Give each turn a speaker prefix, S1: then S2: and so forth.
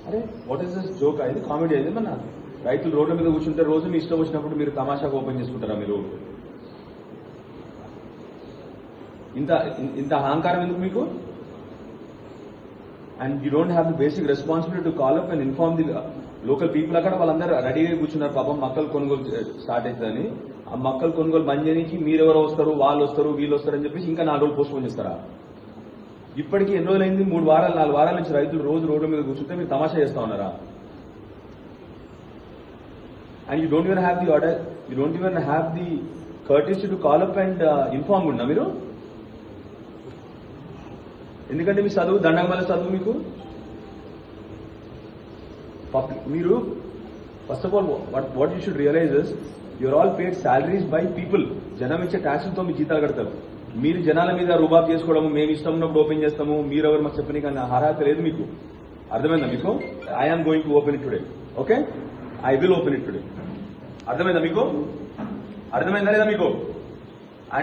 S1: అరే what is this joke అయింది, comedy అయింది మన రైతులు రోడ్ల మీద కూర్చుంటే రోజు మీ ఇష్టం వచ్చినప్పుడు మీరు తమాషాగా ఓపెన్ చేసుకుంటారా మీరు? ఇంత ఇంత అహంకారం ఎందుకు మీకు? And you don't have the basic responsibility to call up and inform the local people. అక్కడ వాళ్ళందరూ రెడీగా కూర్చున్నారు పాపం, మొక్కలు కొనుగోలు స్టార్ట్ అవుతుందని. ఆ మొక్కలు కొనుగోలు బంద్ చేయడానికి మీరెవరో వస్తారు, వాళ్ళు వస్తారు, వీళ్ళు వస్తారు అని చెప్పేసి ఇంకా 4 రోజులు పోస్ట్ పోన్ చేస్తారా? ఇప్పటికీ ఎన్ని రోజులైంది? 3 వారాలు 4 వారాల నుంచి రైతులు రోజు రోడ్ల మీద కూర్చుంటే మీరు తమాషా చేస్తా ఉన్నారా? And you don't even have the order, you don't even have the courtesy to call up and inform ఉన్నా మీరు? ఎందుకంటే మీ చదువు దండగమల చదువు మీకు. మీరు first of all what you should realise is you're all paid salaries by people. జనం ఇచ్చే ట్యాక్సులతో మీ జీతాలు కడతారు. మీరు జనాల మీద రుబాబ్ చేసుకోవడము, మేము ఇష్టం ఉన్నప్పుడు ఓపెన్ చేస్తాము, మీరు ఎవరు మాకు చెప్పని కానీ అర్హత లేదు మీకు. అర్థమైందా మీకు? I'm going to open it today. Okay, I will open it today. అర్థమైందా మీకు? అర్థమైందా లేదా మీకు?